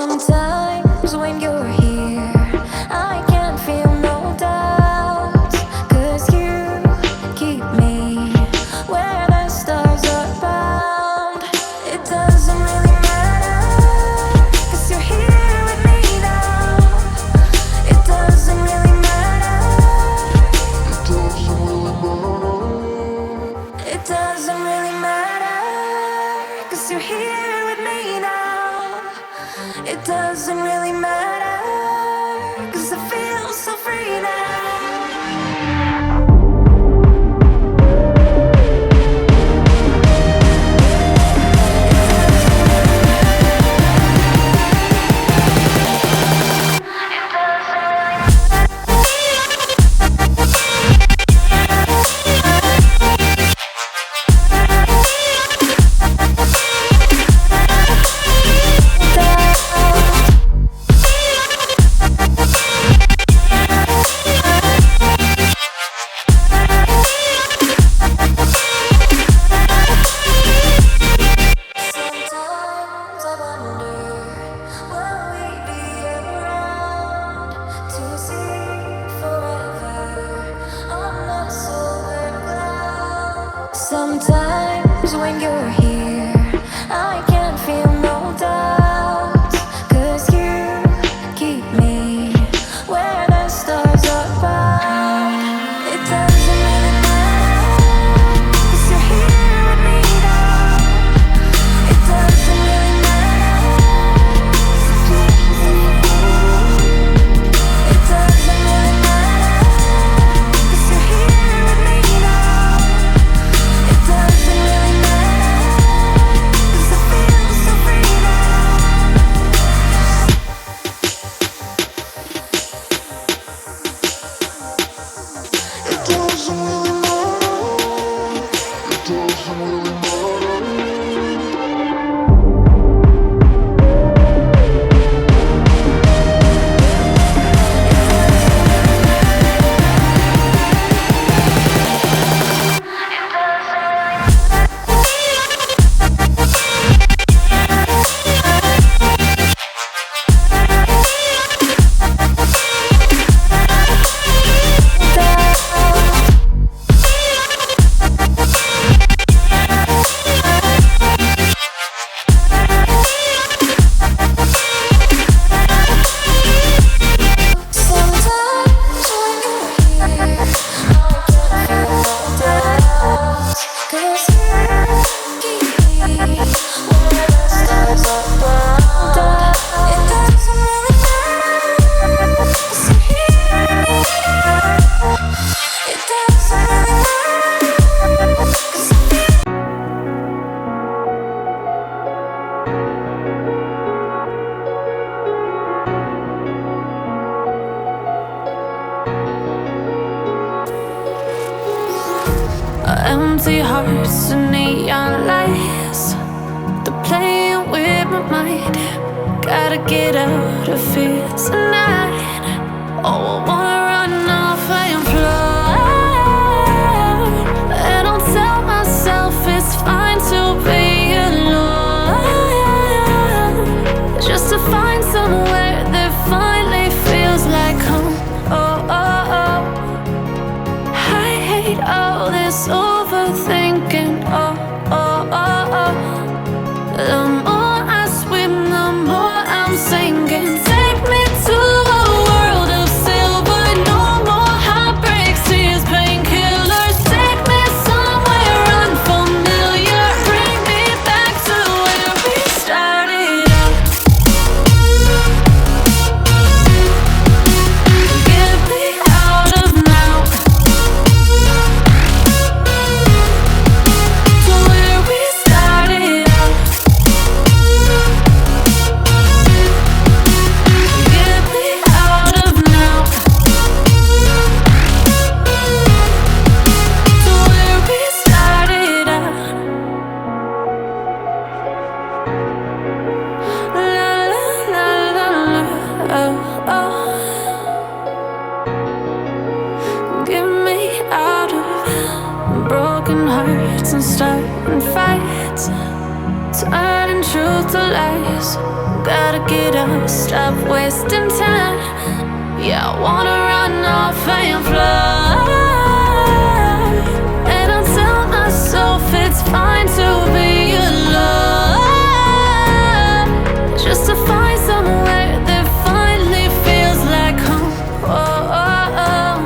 Sometimes when you're here, I can't feel no doubts, 'cause you keep me where the stars are bound. It doesn't really matter, 'cause you're here with me now. It doesn't really matter. It doesn't really matter, 'cause you're here with me now. It doesn't really matter, 'cause I feel so free now. Sometimes when you're here, I can't feel no doubts, 'cause you keep me where the stars are bound. It doesn't really matter, 'cause you're here with me now. It doesn't really matter. It doesn't really matter, 'cause you're here with me now. It doesn't really matter, 'cause I feel so free now. It doesn't really matter. It doesn't really matter. Empty hearts and neon lights, they're playing with my mind. Gotta get out of here tonight. Oh, I wanna run off and fly, and I'll tell myself it's fine to be alone, just to find somewhere that finally feels like home. Oh, oh, oh. I hate all this overthinking. Oh, oh, oh, oh. The more I swim, the more I'm sinking. Take me to a world of silver. No more heartbreaks, tears, painkillers. Take me somewhere unfamiliar. Bring me back to where we started out. Get me out of now. To where we started out. Get me out of now. To where we started out. La la la la la. Oh, oh. Get me out of broken hearts and starting fights, turning truth brutalized. Gotta get up, stop wasting time. Yeah, I wanna run off and fly. And I'll tell myself it's fine to be alone, just to find somewhere that finally feels like home. Oh, oh, oh.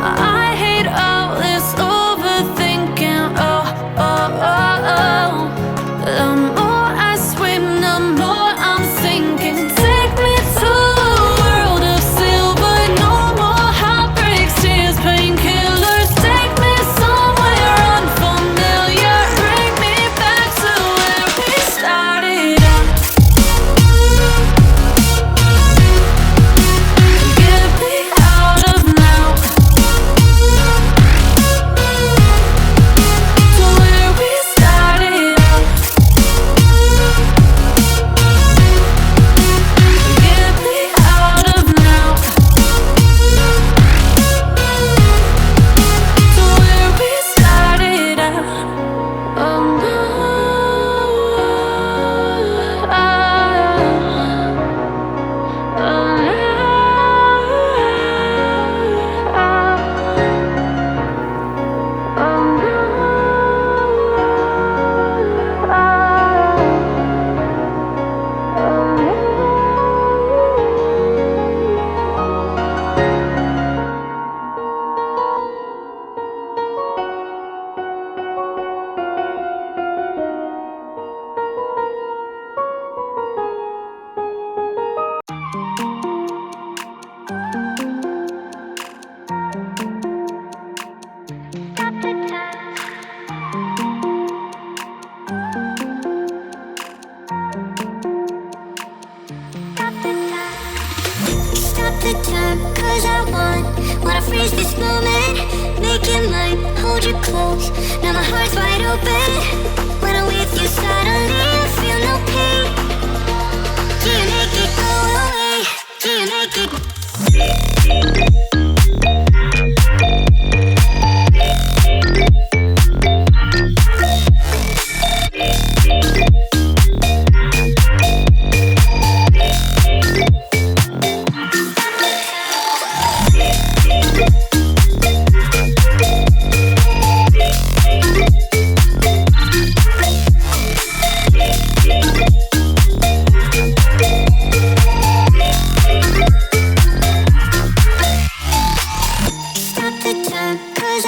I hate all this overthinking. Oh, oh, oh, oh. The more I swim, the more I'm sinking. Take me to a world of silver. No more heartbreaks, tears, painkillers. Take me somewhere unfamiliar. Bring me back to where we started out. Get me out of now, to where we started out. Get me out of now, to where we started out. Oh no, Stop the time, cause I wanna freeze this moment, make it mine, hold you close. Now my heart's wide open. When I'm with you, suddenly I feel no pain. Do you make it go away? Do you make it? Stop the time, cause I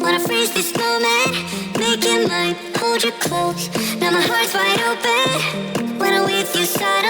wanna freeze this moment, make it mine, hold you close. Now my heart's wide open. When I'm with you, suddenly